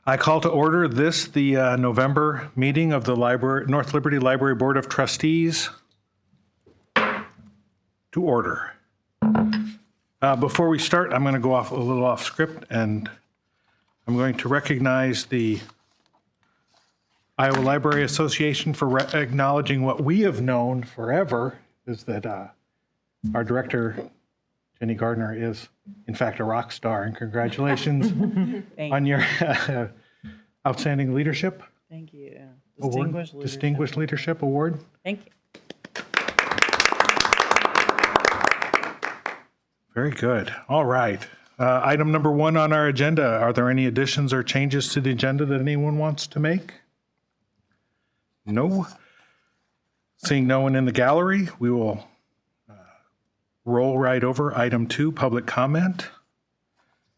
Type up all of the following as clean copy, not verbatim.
I call to order the November meeting of the North Liberty Library Board of Trustees to order. Before we start, I'm going to go off a little off script, and I'm going to recognize the Iowa Library Association for acknowledging what we have known forever, is that our director, Jenny Gardner, is in fact a rock star, and congratulations on your outstanding leadership. Thank you. Distinguished Leadership Award. Thank you. Very good. All right. Item number 1 on our agenda. Are there any additions or changes to the agenda that anyone wants to make? No. Seeing no one in the gallery, we will roll right over item 2, public comment,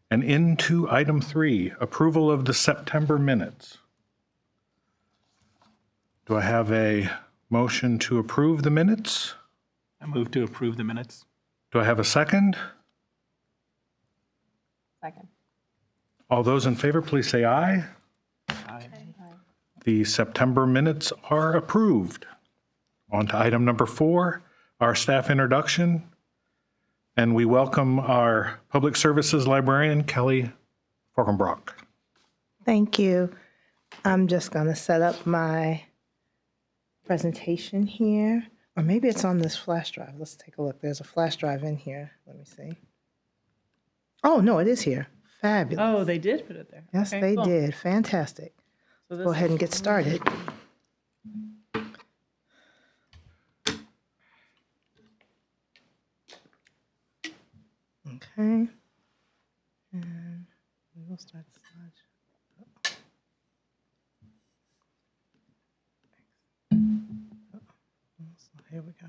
and into item 3, approval of the September minutes. Do I have a motion to approve the minutes? I move to approve the minutes. Do I have a second? Second. All those in favor, please say aye. Aye. The September minutes are approved. On to item number 4, our staff introduction. And we welcome our Public Services Librarian, Kelly Forkenbrock. Thank you. I'm just going to set up my presentation here. Or maybe it's on this flash drive. Let's take a look. There's a flash drive in here. Let me see. Oh, no, it is here. Fabulous. Oh, they did put it there. Yes, Okay, they cool. did. Fantastic. So this Go ahead and get started. Okay. And we will start the slide. So here we go.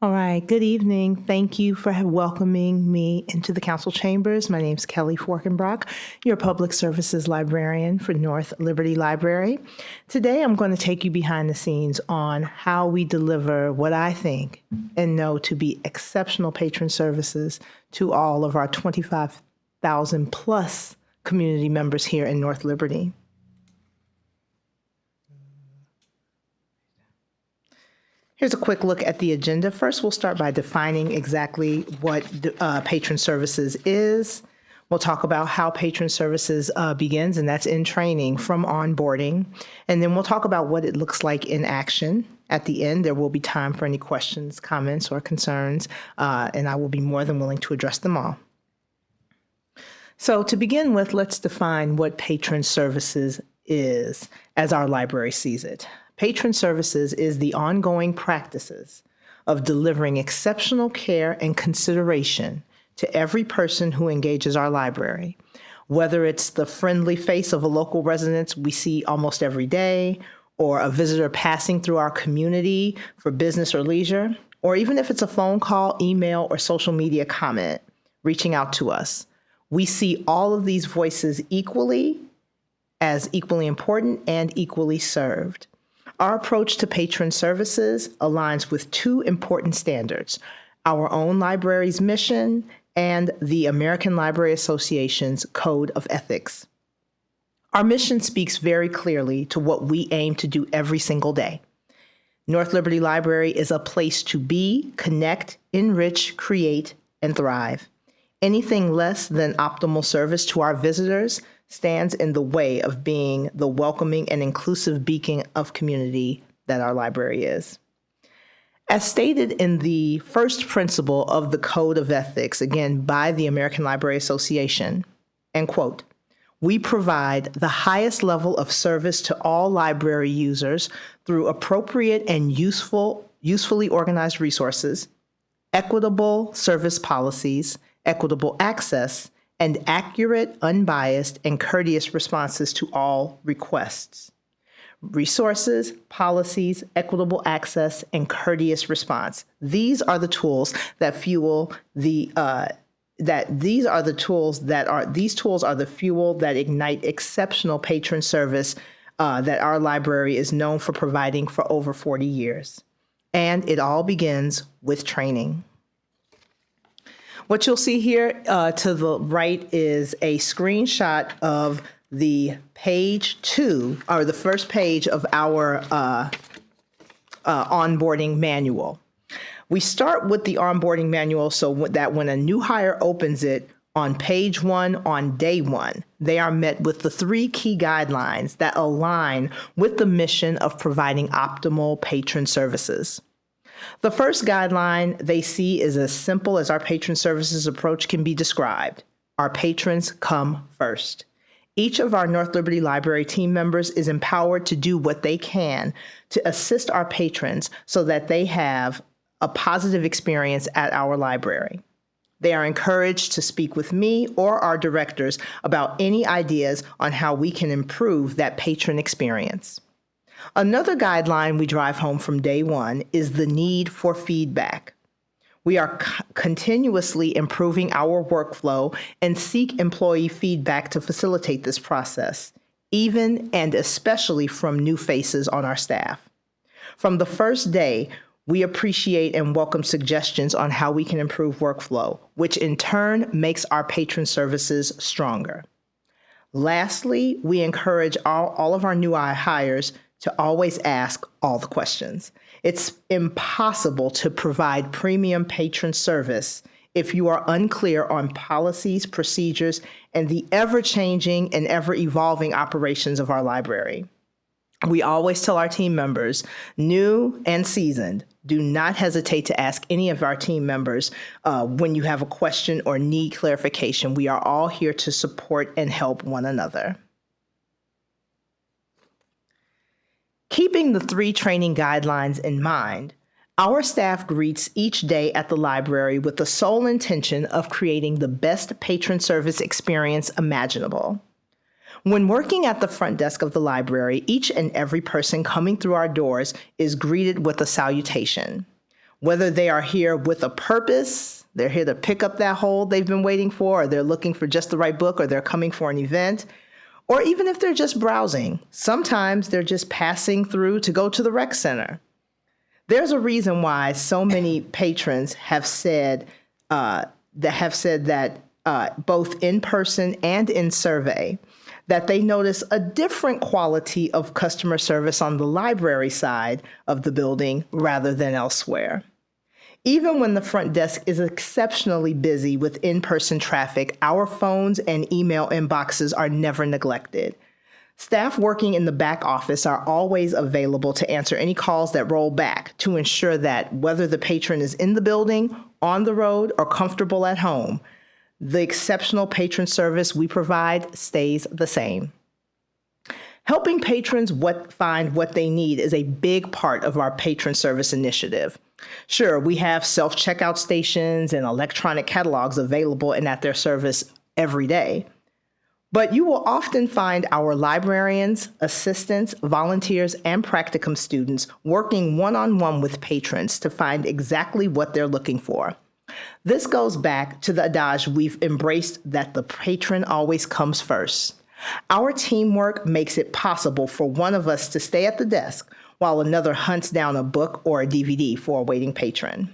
All right, good evening. Thank you for welcoming me into the council chambers. My name is Kelly Forkenbrock, your public services librarian for North Liberty Library. Today, I'm going to take you behind the scenes on how we deliver what I think and know to be exceptional patron services to all of our 25,000 plus community members here in North Liberty. Here's a quick look at the agenda. First, we'll start by defining exactly what patron services is. We'll talk about how patron services begins, and that's in training from onboarding. And then we'll talk about what it looks like in action. At the end, there will be time for any questions, comments, or concerns, and I will be more than willing to address them all. So to begin with, let's define what patron services is as our library sees it. Patron services is the ongoing practices of delivering exceptional care and consideration to every person who engages our library, whether it's the friendly face of a local resident we see almost every day, or a visitor passing through our community for business or leisure, or even if it's a phone call, email, or social media comment reaching out to us. We see all of these voices equally important and equally served. Our approach to patron services aligns with 2 important standards: our own library's mission and the American Library Association's Code of Ethics. Our mission speaks very clearly to what we aim to do every single day. North Liberty Library is a place to be, connect, enrich, create, and thrive. Anything less than optimal service to our visitors stands in the way of being the welcoming and inclusive beacon of community that our library is. As stated in the first principle of the Code of Ethics, again, by the American Library Association, and quote, "We provide the highest level of service to all library users through appropriate and usefully organized resources, equitable service policies, equitable access, and accurate, unbiased, and courteous responses to all requests." Resources, policies, equitable access, and courteous response. These are the tools that fuel the these tools are the fuel that ignite exceptional patron service that our library is known for providing for over 40 years. And it all begins with training. What you'll see here to the right is a screenshot of the page 2, or the first page of our onboarding manual. We start with the onboarding manual so that when a new hire opens it on page 1 on day 1, they are met with the 3 key guidelines that align with the mission of providing optimal patron services. The first guideline they see is as simple as our patron services approach can be described. Our patrons come first. Each of our North Liberty Library team members is empowered to do what they can to assist our patrons so that they have a positive experience at our library. They are encouraged to speak with me or our directors about any ideas on how we can improve that patron experience. Another guideline we drive home from day 1 is the need for feedback. We are continuously improving our workflow and seek employee feedback to facilitate this process, even and especially from new faces on our staff. From the first day, we appreciate and welcome suggestions on how we can improve workflow, which in turn makes our patron services stronger. Lastly, we encourage all of our new hires to always ask all the questions. It's impossible to provide premium patron service if you are unclear on policies, procedures, and the ever-changing and ever-evolving operations of our library. We always tell our team members, new and seasoned, do not hesitate to ask any of our team members when you have a question or need clarification. We are all here to support and help one another. Keeping the 3 training guidelines in mind, our staff greets each day at the library with the sole intention of creating the best patron service experience imaginable. When working at the front desk of the library, each and every person coming through our doors is greeted with a salutation. Whether they are here with a purpose, they're here to pick up that hold they've been waiting for, or they're looking for just the right book, or they're coming for an event, or even if they're just browsing. Sometimes they're just passing through to go to the rec center. There's a reason why so many patrons have said that both in person and in survey, that they notice a different quality of customer service on the library side of the building rather than elsewhere. Even when the front desk is exceptionally busy with in-person traffic, our phones and email inboxes are never neglected. Staff working in the back office are always available to answer any calls that roll back to ensure that whether the patron is in the building, on the road, or comfortable at home, the exceptional patron service we provide stays the same. Helping patrons find what they need is a big part of our patron service initiative. Sure, we have self-checkout stations and electronic catalogs available and at their service every day. But you will often find our librarians, assistants, volunteers, and practicum students working one-on-one with patrons to find exactly what they're looking for. This goes back to the adage we've embraced that the patron always comes first. Our teamwork makes it possible for one of us to stay at the desk while another hunts down a book or a DVD for a waiting patron.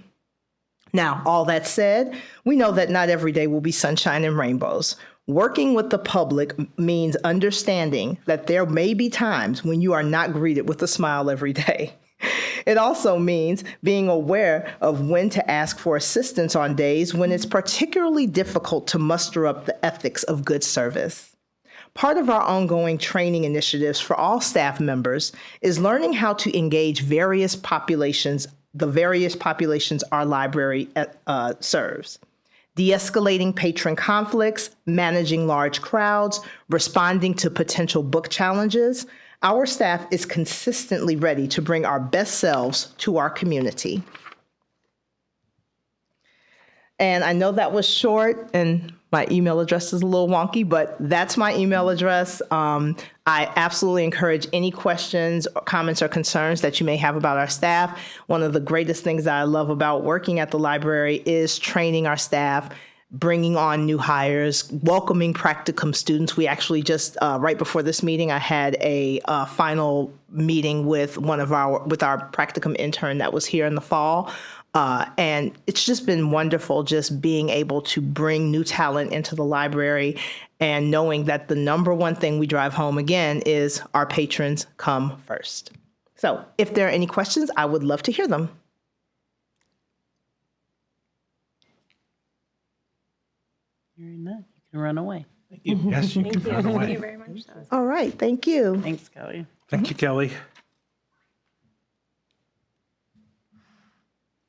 Now, all that said, we know that not every day will be sunshine and rainbows. Working with the public means understanding that there may be times when you are not greeted with a smile every day. It also means being aware of when to ask for assistance on days when it's particularly difficult to muster up the ethics of good service. Part of our ongoing training initiatives for all staff members is learning how to engage the various populations our library serves. De-escalating patron conflicts, managing large crowds, responding to potential book challenges. Our staff is consistently ready to bring our best selves to our community. And I know that was short and my email address is a little wonky, but that's my email address. I absolutely encourage any questions, or comments, or concerns that you may have about our staff. One of the greatest things that I love about working at the library is training our staff, bringing on new hires, welcoming practicum students. We actually just, right before this meeting, I had a final meeting with our practicum intern that was here in the fall. And it's just been wonderful just being able to bring new talent into the library and knowing that the number one thing we drive home again is our patrons come first. So if there are any questions, I would love to hear them. Hearing none, you can run away. Yes, you can run away. Thank you very much. That was All right, thank you. Thanks, Kelly. Thank you, Kelly.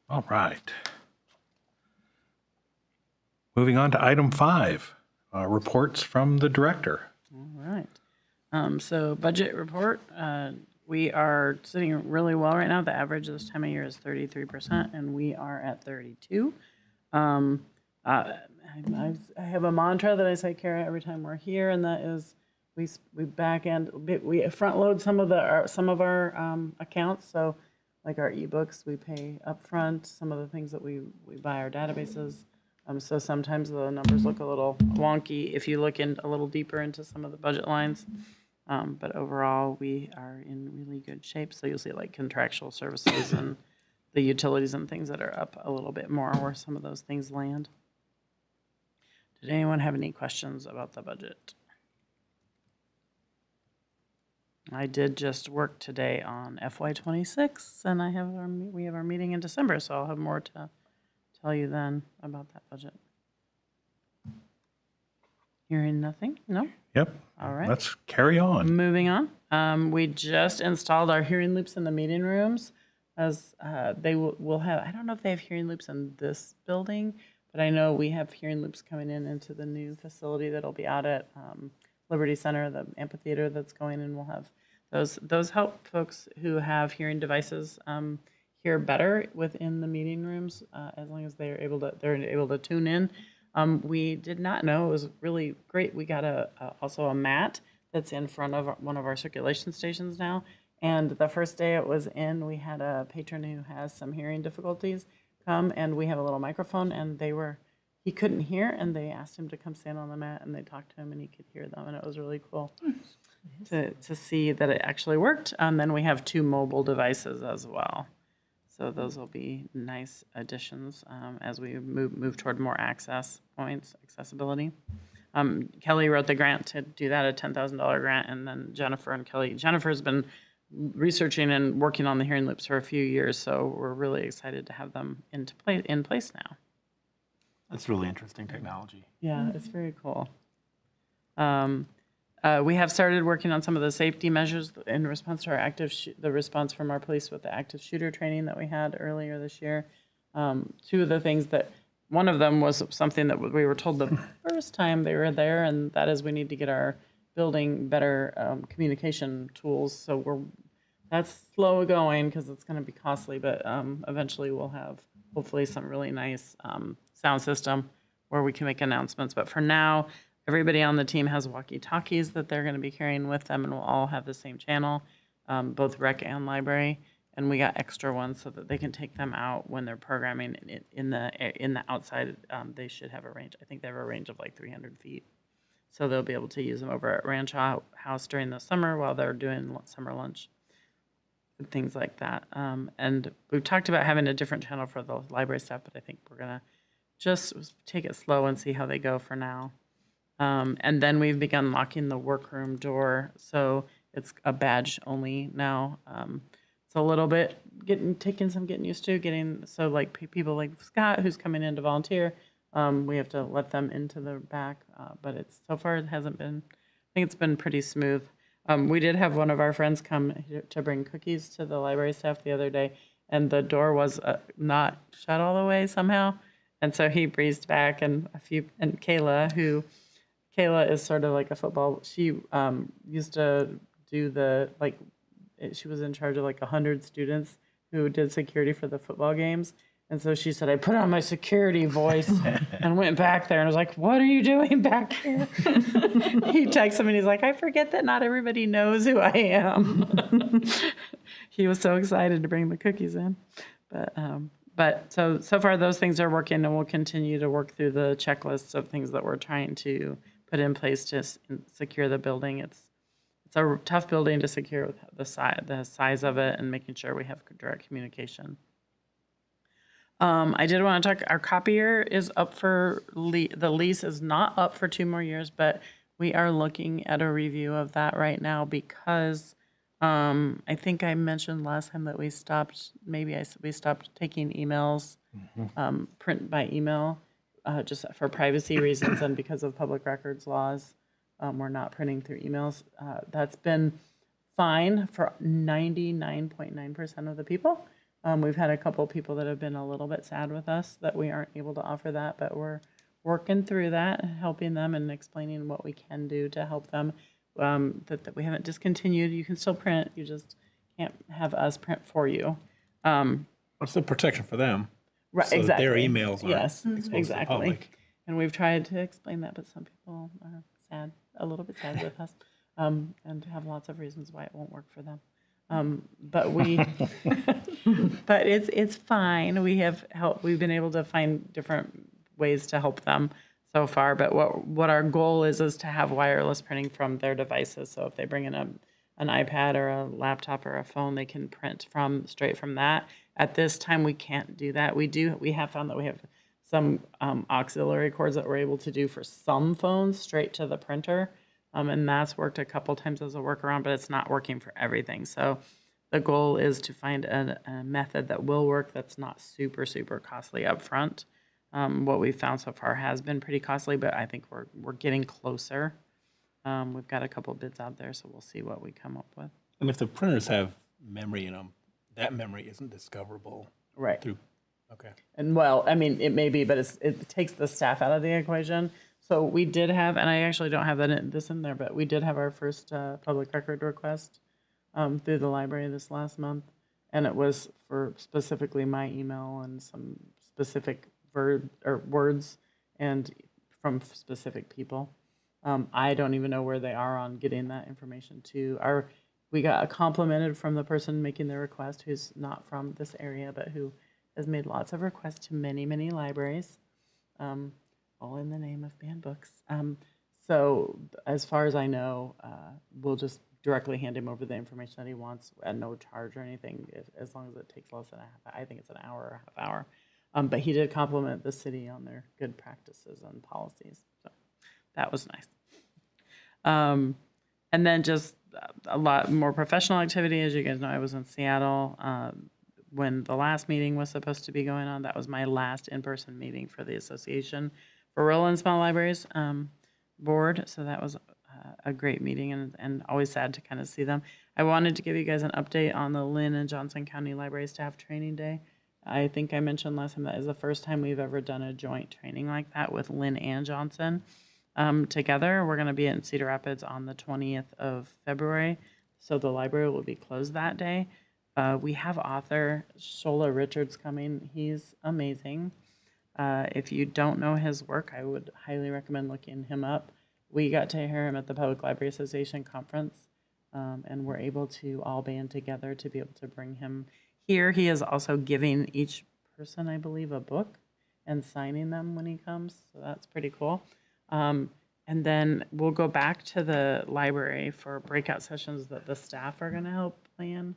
All right. Moving on to item 5, reports from the director. All right. So budget report, we are sitting really well right now. The average this time of year is 33%, and we are at 32. I have a mantra that I say, Kara, every time we're here, and that is we front load some of our accounts. So like our ebooks, we pay upfront. Some of the things that we buy our databases. So sometimes the numbers look a little wonky if you look in a little deeper into some of the budget lines. But overall, we are in really good shape. So you'll see like contractual services and the utilities and things that are up a little bit more where some of those things land. Did anyone have any questions about the budget? I did just work today on FY26, and we have our meeting in December, so I'll have more to tell you then about that budget. Hearing nothing? No? Yep. All right. Let's carry on. Moving on. We just installed our hearing loops in the meeting rooms. As they will have, I don't know if they have hearing loops in this building, but I know we have hearing loops coming into the new facility that'll be out at Liberty Center, the amphitheater that's going in. We'll have those help folks who have hearing devices hear better within the meeting rooms as long as they're able to tune in. We did not know, it was really great. We got also a mat that's in front of one of our circulation stations now. And the first day it was in, we had a patron who has some hearing difficulties come, and we have a little microphone, and he couldn't hear, and they asked him to come stand on the mat, and they talked to him, and he could hear them, and it was really cool to see that it actually worked. And then we have 2 mobile devices as well. So those will be nice additions as we move toward more access points, accessibility. Kelly wrote the grant to do that, a $10,000 grant, and then Jennifer's been researching and working on the hearing loops for a few years, so we're really excited to have them in place now. That's really interesting technology. Yeah, it's very cool. We have started working on some of the safety measures in response to the response from our police with the active shooter training that we had earlier this year. 2 of the things one of them was something that we were told the first time they were there, and that is we need to get our building better communication tools. So that's slow going because it's going to be costly, but eventually we'll have hopefully some really nice sound system where we can make announcements. But for now, everybody on the team has walkie-talkies that they're going to be carrying with them, and we'll all have the same channel, both rec and library. And we got extra ones so that they can take them out when they're programming in the outside. They should have a range. I think they have a range of like 300 feet. So they'll be able to use them over at Ranch House during the summer while they're doing summer lunch and things like that. And we've talked about having a different channel for the library staff, but I think we're going to just take it slow and see how they go for now. And then we've begun locking the workroom door. So it's a badge only now. It's a little bit getting used to so like people like Scott, who's coming in to volunteer, we have to let them into the back, but so far it hasn't been, I think it's been pretty smooth. We did have one of our friends come to bring cookies to the library staff the other day, and the door was not shut all the way somehow. And so he breezed back, and Kayla is sort of like a football, she used to do she was in charge of like 100 students who did security for the football games. And so she said, I put on my security voice and went back there and was like, what are you doing back here? He texted me and he's like, I forget that not everybody knows who I am. He was so excited to bring the cookies in. But so far those things are working, and we'll continue to work through the checklists of things that we're trying to put in place to secure the building. It's a tough building to secure with the size of it and making sure we have direct communication. I did want to talk, our copier is up for, the lease is not up for 2 more years, but we are looking at a review of that right now because I think I mentioned last time that we stopped, we stopped taking emails, print by email, just for privacy reasons and because of public records laws. We're not printing through emails. That's been fine for 99.9% of the people. We've had a couple of people that have been a little bit sad with us that we aren't able to offer that, but we're working through that, helping them and explaining what we can do to help them. That we haven't discontinued. You can still print. You just can't have us print for you. What's the protection for them? Right, So that exactly. their emails aren't Yes, exposed to the exactly. public. And we've tried to explain that, but some people are sad, a little bit sad with us, and have lots of reasons why it won't work for them. But but it's fine. We have help. We've been able to find different ways to help them so far. But what our goal is to have wireless printing from their devices. So if they bring in an iPad or a laptop or a phone, they can print straight from that. At this time, we can't do that. We have found that we have some auxiliary cords that we're able to do for some phones straight to the printer. And that's worked a couple times as a workaround, but it's not working for everything. So the goal is to find a method that will work that's not super, super costly up front. What we've found so far has been pretty costly, but I think we're getting closer. We've got a couple bids out there, so we'll see what we come up with. And if the printers have memory in them, that memory isn't discoverable Right. through. Okay. And well, I mean, it may be, but it takes the staff out of the equation. So we did have, and I actually don't have this in there, but we did have our first public record request through the library this last month, and it was for specifically my email and some specific words and from specific people. I don't even know where they are on getting that information to. We got complimented from the person making the request, who's not from this area, but who has made lots of requests to many, many libraries, all in the name of banned books. So as far as I know, we'll just directly hand him over the information that he wants at no charge or anything, as long as it takes less than I think it's an hour or a half hour. But he did compliment the city on their good practices and policies. So that was nice. And then just a lot more professional activity. As you guys know, I was in Seattle when the last meeting was supposed to be going on. That was my last in-person meeting for the Association for Rural and Small Libraries board. So that was a great meeting and always sad to kind of see them. I wanted to give you guys an update on the Lynn and Johnson County Library Staff Training Day. I think I mentioned last time that is the first time we've ever done a joint training like that with Lynn and Johnson together. We're going to be in Cedar Rapids on the 20th of February, so the library will be closed that day. We have author Shola Richards coming. He's amazing. If you don't know his work, I would highly recommend looking him up. We got to hear him at the Public Library Association conference, and we're able to all band together to be able to bring him here. He is also giving each person, I believe, a book and signing them when he comes, so that's pretty cool. And then we'll go back to the library for breakout sessions that the staff are going to help plan.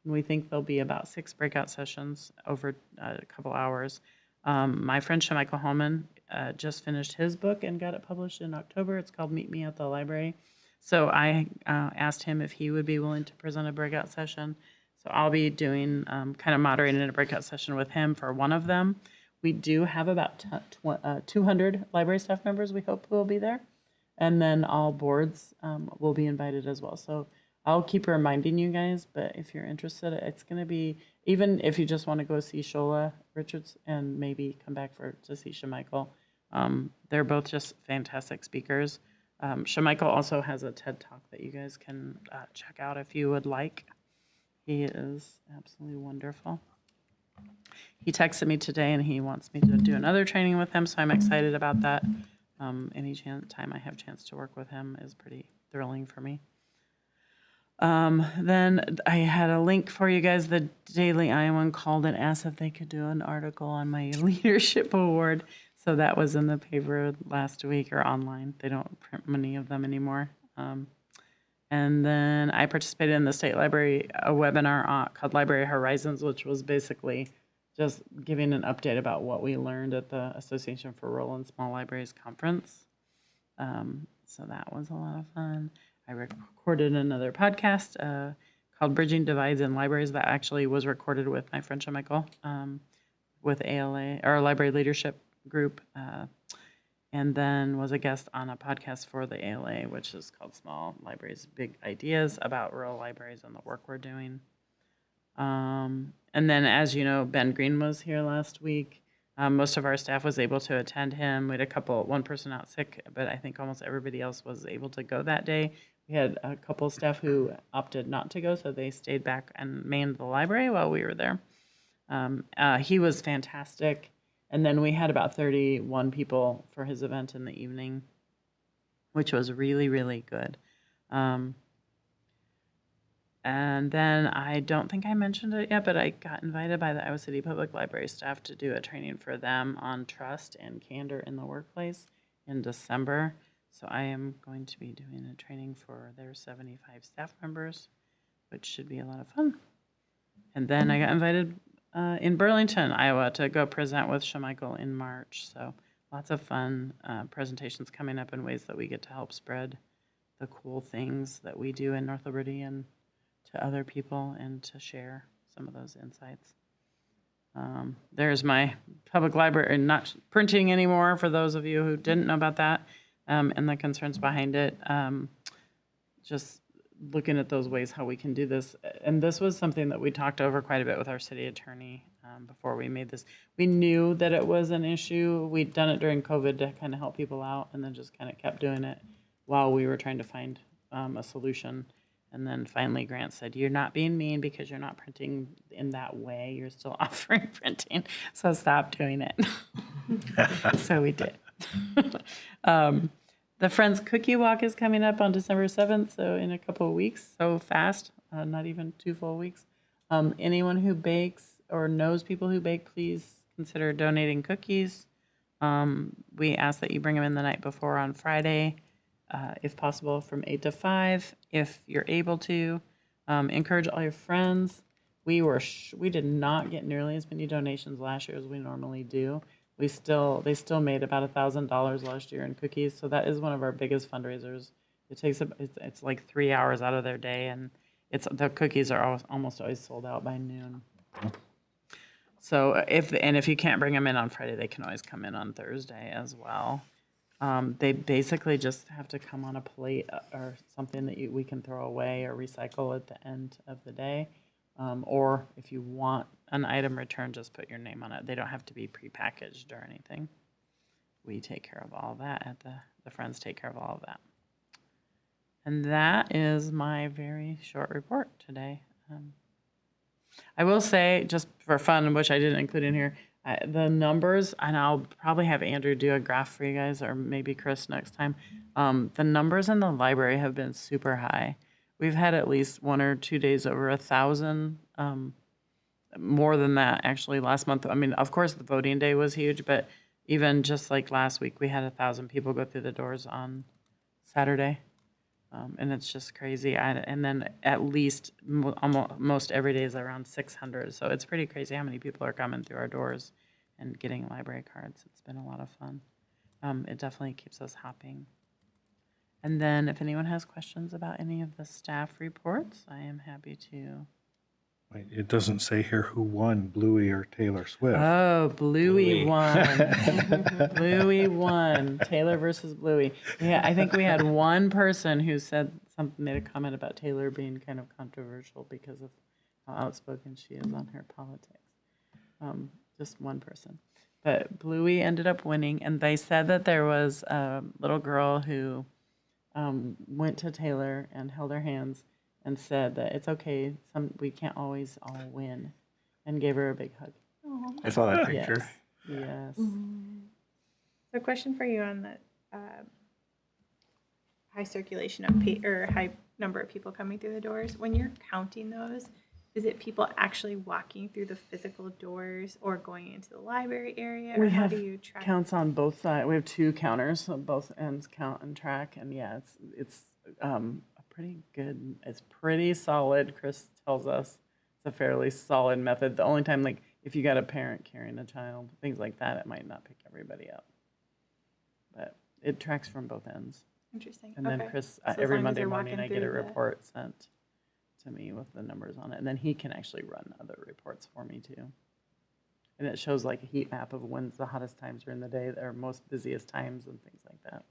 And we think there'll be about 6 breakout sessions over a couple hours. My friend Shemichael Holman just finished his book and got it published in October. It's called Meet Me at the Library. So I asked him if he would be willing to present a breakout session. So I'll be doing kind of moderating a breakout session with him for one of them. We do have about 200 library staff members we hope will be there. And then all boards will be invited as well. So I'll keep reminding you guys, but if you're interested, it's going to be, even if you just want to go see Shola Richards and maybe come back to see Shemichael, they're both just fantastic speakers. Shemichael also has a TED Talk that you guys can check out if you would like. He is absolutely wonderful. He texted me today and he wants me to do another training with him, so I'm excited about that. Any time I have a chance to work with him is pretty thrilling for me. Then I had a link for you guys. The Daily Iowan called and asked if they could do an article on my leadership award. So that was in the paper last week or online. They don't print many of them anymore. And then I participated in the State Library, a webinar called Library Horizons, which was basically just giving an update about what we learned at the Association for Rural and Small Libraries conference. So that was a lot of fun. I recorded another podcast called Bridging Divides in Libraries that actually was recorded with my friend Michael with ALA, our library leadership group, and then was a guest on a podcast for the ALA, which is called Small Libraries, Big Ideas, about rural libraries and the work we're doing. And then, as you know, Ben Green was here last week. Most of our staff was able to attend him. We had one person out sick, but I think almost everybody else was able to go that day. We had a couple of staff who opted not to go, so they stayed back and manned the library while we were there. He was fantastic. And then we had about 31 people for his event in the evening, which was really, really good. And then I don't think I mentioned it yet, but I got invited by the Iowa City Public Library staff to do a training for them on trust and candor in the workplace in December. So I am going to be doing a training for their 75 staff members, which should be a lot of fun. And then I got invited in Burlington, Iowa, to go present with Shemichael in March. So lots of fun presentations coming up in ways that we get to help spread the cool things that we do in North Liberty and to other people, and to share some of those insights. There's my public library, not printing anymore, for those of you who didn't know about that, and the concerns behind it. Just looking at those ways how we can do this. And this was something that we talked over quite a bit with our city attorney before we made this. We knew that it was an issue. We'd done it during COVID to kind of help people out, and then just kind of kept doing it while we were trying to find a solution. And then finally Grant said, "You're not being mean because you're not printing in that way. You're still offering printing. So stop doing it." So we did. The Friends Cookie Walk is coming up on December 7th, so in a couple of weeks, so fast, not even 2 full weeks. Anyone who bakes or knows people who bake, please consider donating cookies. We ask that you bring them in the night before on Friday, if possible, from 8 to 5, if you're able to. Encourage all your friends. We did not get nearly as many donations last year as we normally do. They still made about $1,000 last year in cookies, so that is one of our biggest fundraisers. It's like 3 hours out of their day, and the cookies are almost always sold out by noon. So if you can't bring them in on Friday, they can always come in on Thursday as well. They basically just have to come on a plate or something that we can throw away or recycle at the end of the day. Or if you want an item returned, just put your name on it. They don't have to be prepackaged or anything. We take care of all that the Friends take care of all of that. And that is my very short report today. I will say, just for fun, which I didn't include in here, the numbers, and I'll probably have Andrew do a graph for you guys, or maybe Chris next time. The numbers in the library have been super high. We've had at least 1 or 2 days over 1,000, more than that actually last month. I mean, of course, the voting day was huge, but even just like last week, we had 1,000 people go through the doors on Saturday. And it's just crazy. And then at least most every day is around 600. So it's pretty crazy how many people are coming through our doors and getting library cards. It's been a lot of fun. It definitely keeps us hopping. And then if anyone has questions about any of the staff reports, I am happy to. Wait, it doesn't say here who won, Bluey or Taylor Swift. Oh, Bluey won. Bluey won. Taylor versus Bluey. Yeah, I think we had one person who made a comment about Taylor being kind of controversial because of how outspoken she is on her politics. Just one person. But Bluey ended up winning, and they said that there was a little girl who went to Taylor and held her hands and said that it's okay, we can't always all win, and gave her a big hug. I saw that picture. Yes. So, question for you on that high circulation of or high number of people coming through the doors. When you're counting those, is it people actually walking through the physical doors or going into the library area? We or how have do you track? counts on both sides. We have 2 counters, so both ends count and track. And yeah, it's a pretty good. It's pretty solid. Chris tells us it's a fairly solid method. The only time, like if you got a parent carrying a child, things like that, it might not pick everybody up. But it tracks from both ends. Interesting. And then Okay. Chris, So as every long as Monday they're morning, walking I get a through the- report sent to me with the numbers on it. And then he can actually run other reports for me too. And it shows like a heat map of when's the hottest times during the day, or most busiest times and things like that.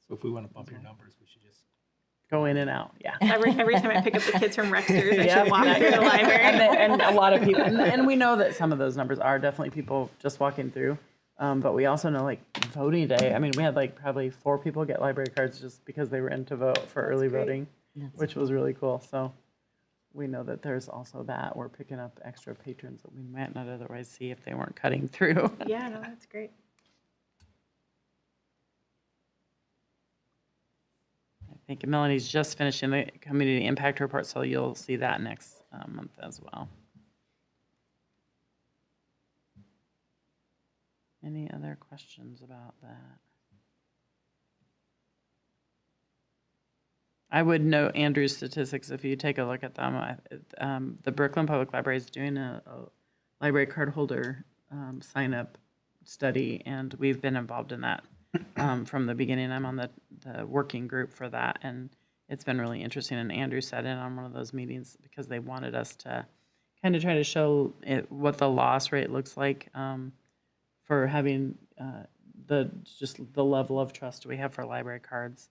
So if we want to bump your numbers, we should just. Go in and out, yeah. Every time I pick up the kids from Rexter's, I Yep. should walk through the library. And a lot of people, and we know that some of those numbers are definitely people just walking through. But we also know like voting day, I mean, we had like probably 4 people get library cards just because they were in to vote for early great. voting, which was really cool. So we know that there's also that. We're picking up extra patrons that we might not otherwise see if they weren't cutting through. Yeah, no, that's great. I think Melanie's just finishing the community impact report, so you'll see that next month as well. Any other questions about that? I would note Andrew's statistics if you take a look at them. The Brooklyn Public Library is doing a library card holder sign up study, and we've been involved in that from the beginning. I'm on the working group for that, and it's been really interesting. And Andrew sat in on one of those meetings because they wanted us to kind of try to show what the loss rate looks like for having the level of trust we have for library cards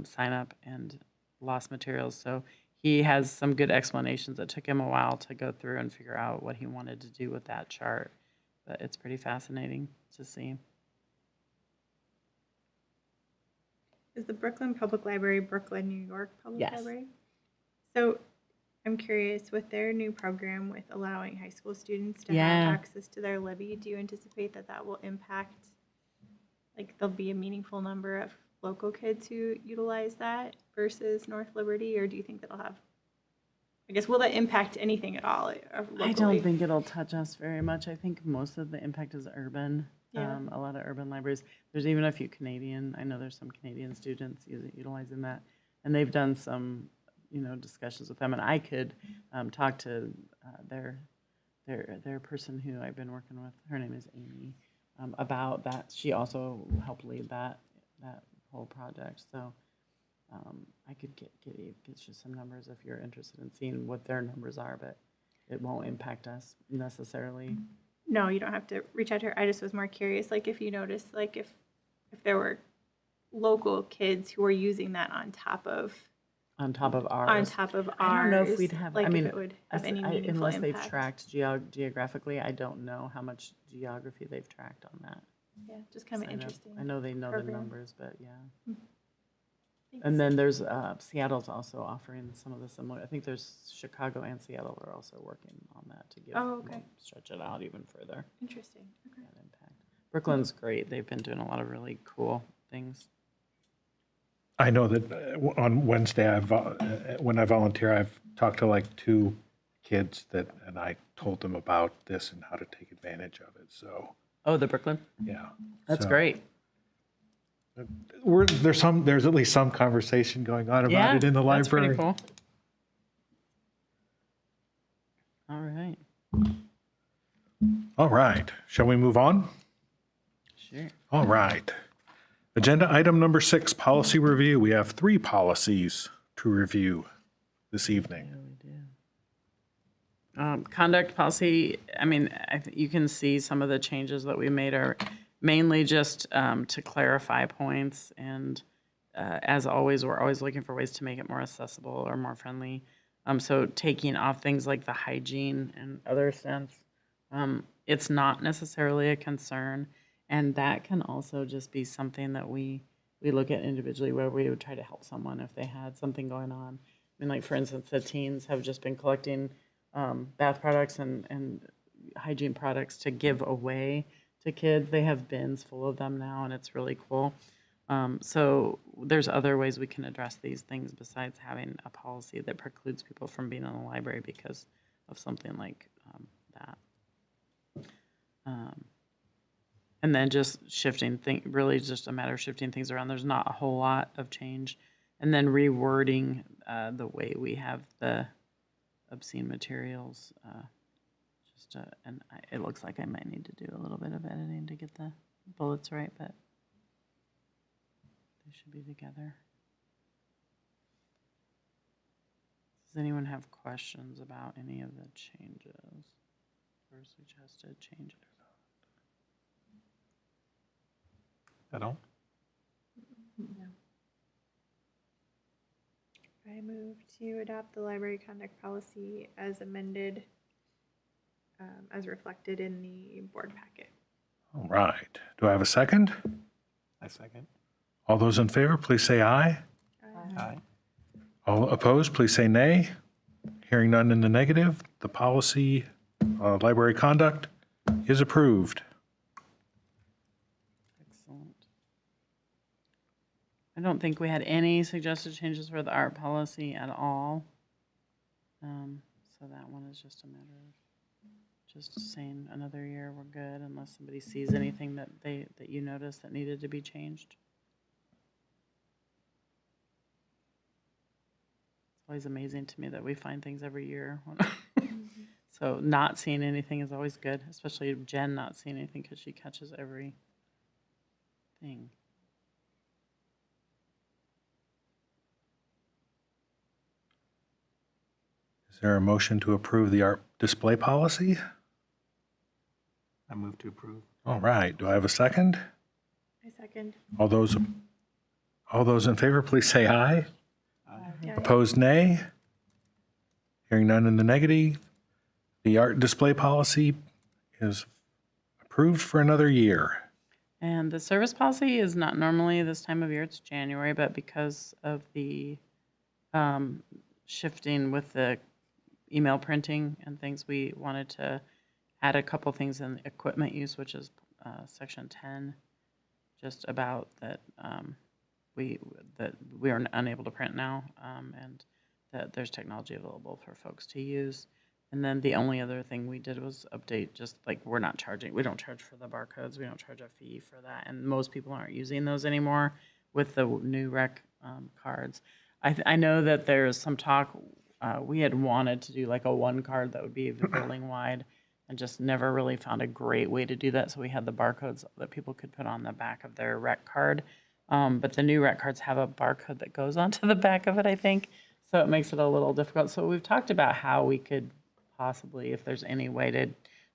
sign up and lost materials. So he has some good explanations. It took him a while to go through and figure out what he wanted to do with that chart, but it's pretty fascinating to see. Is the Brooklyn Public Library Brooklyn, New York Public Yes. Library? So I'm curious, with their new program with allowing high school students to Yeah. have access to their Libby, do you anticipate that that will impact, like there'll be a meaningful number of local kids who utilize that versus North Liberty, or do you think that'll have, I guess, will that impact anything at all locally? I don't think it'll touch us very much. I think most of the impact is urban. Yeah. A lot of urban libraries. There's even a few Canadian. I know there's some Canadian students utilizing that, and they've done some, discussions with them. And I could talk to their person who I've been working with. Her name is Amy. About that, she also helped lead that whole project. So I could get you some numbers if you're interested in seeing what their numbers are, but it won't impact us necessarily. No, you don't have to reach out to her. I just was more curious, like if you noticed, like if there were local kids who were using that on top of On top of ours. I don't know if we'd have. like I mean, if it would have any meaningful unless impact. they've tracked geographically, I don't know how much geography they've tracked on that. Yeah, just kind of sign up. interesting. I know they know the program. numbers, but yeah. Thanks. And then there's Seattle's also offering some of the similar. I think there's Chicago and Seattle are also working on that to give stretch it out even further. Interesting. Okay. That impact. Brooklyn's great. They've been doing a lot of really cool things. I know that on Wednesday, when I volunteer, I've talked to like 2 kids and I told them about this and how to take advantage of it. So, Oh, the Brooklyn. yeah. That's So great. There's at least some conversation going on about it in the That's library. pretty cool. All right. All right. Shall we move on? Sure. All right. Agenda item number 6, policy review. We have 3 policies to review this evening. Conduct policy, I mean, you can see some of the changes that we made are mainly just to clarify points. And as always, we're always looking for ways to make it more accessible or more friendly. So taking off things like the hygiene and other sense, it's not necessarily a concern. And that can also just be something that we look at individually where we would try to help someone if they had something going on. I mean, like, for instance, the teens have just been collecting bath products and hygiene products to give away to kids. They have bins full of them now, and it's really cool. So there's other ways we can address these things besides having a policy that precludes people from being in the library because of something like that. And then just shifting really just a matter of shifting things around. There's not a whole lot of change. And then rewording the way we have the obscene materials, It looks like I might need to do a little bit of editing to get the bullets right, but they should be together. Does anyone have questions about any of the changes or suggested changes? I don't. I move to adopt the library conduct policy as amended, as reflected in the board packet. All right. Do I have a second? I second. All those in favor, please say aye. Aye. All opposed, please say nay. Hearing none in the negative, the policy, library conduct is approved. Excellent. I don't think we had any suggested changes for the art policy at all. So that one is just a matter of just saying another year we're good unless somebody sees anything that you noticed that needed to be changed. It's always amazing to me that we find things every year. So not seeing anything is always good, especially Jen not seeing anything because she catches every thing. Is there a motion to approve the art display policy? I move to approve. All right. Do I have a second? I second. All those in favor, please say aye. Yeah. Opposed, nay. Hearing none in the negative, the art display policy is approved for another year. And the service policy is not normally this time of year, it's January, but because of the shifting with the email printing and things, we wanted to add a couple things in equipment use, which is section 10, just about that we are unable to print now, and that there's technology available for folks to use. And then the only other thing we did was update, just like we don't charge for the barcodes, we don't charge a fee for that, and most people aren't using those anymore with the new rec cards. I know that there's some talk, we had wanted to do like a one card that would be the building wide, and just never really found a great way to do that, so we had the barcodes that people could put on the back of their rec card. But the new rec cards have a barcode that goes onto the back of it, I think, so it makes it a little difficult. So we've talked about how we could possibly, if there's any way to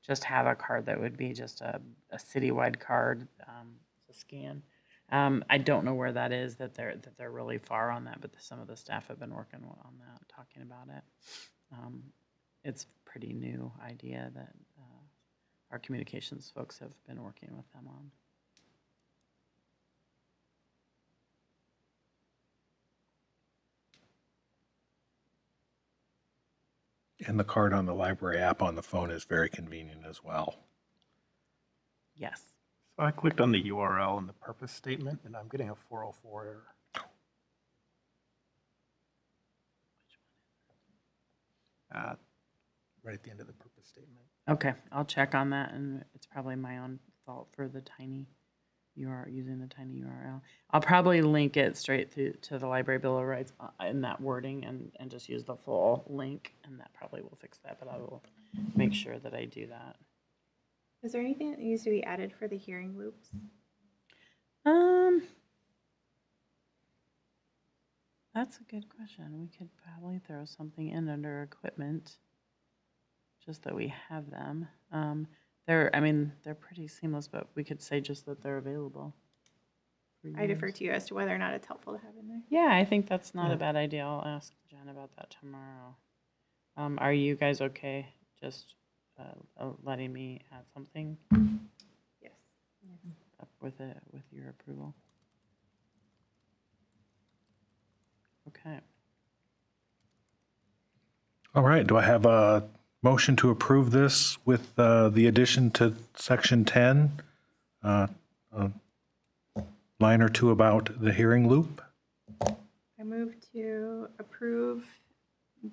just have a card that would be just a citywide card to scan. I don't know where that is, that they're really far on that, but some of the staff have been working on that, talking about it. It's a pretty new idea that our communications folks have been working with them on. And the card on the library app on the phone is very convenient as well. Yes. So I clicked on the URL in the purpose statement, and I'm getting a 404 error. Right at the end of the purpose statement. Okay, I'll check on that, and it's probably my own fault for the tiny URL, using the tiny URL. I'll probably link it straight to the Library Bill of Rights in that wording and just use the full link, and that probably will fix that, but I will make sure that I do that. Is there anything that needs to be added for the hearing loops? That's a good question. We could probably throw something in under equipment, just that we have them. They're pretty seamless, but we could say just that they're available. I defer to you as to whether or not it's helpful to have in there. Yeah, I think that's not a bad idea. I'll ask Jen about that tomorrow. Are you guys okay just letting me add something Yes. with your approval? Okay. All right. Do I have a motion to approve this with the addition to section 10, a line or two about the hearing loop? I move to approve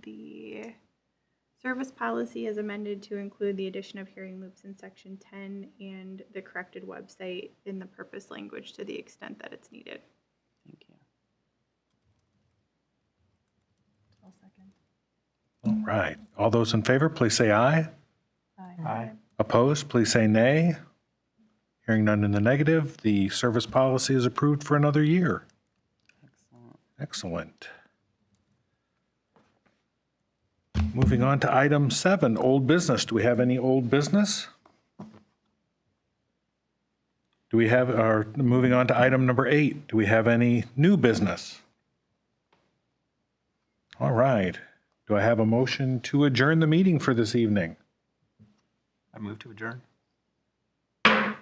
the service policy as amended to include the addition of hearing loops in section 10 and the corrected website in the purpose language to the extent that it's needed. Thank you. I'll second. All right. All those in favor, please say aye. Aye. Aye. Opposed, please say nay. Hearing none in the negative, the service policy is approved for another year. Excellent. Moving on to item 7, old business. Do we have any old business? Do we have, or moving on to item number 8, do we have any new business? All right. Do I have a motion to adjourn the meeting for this evening? I move to adjourn.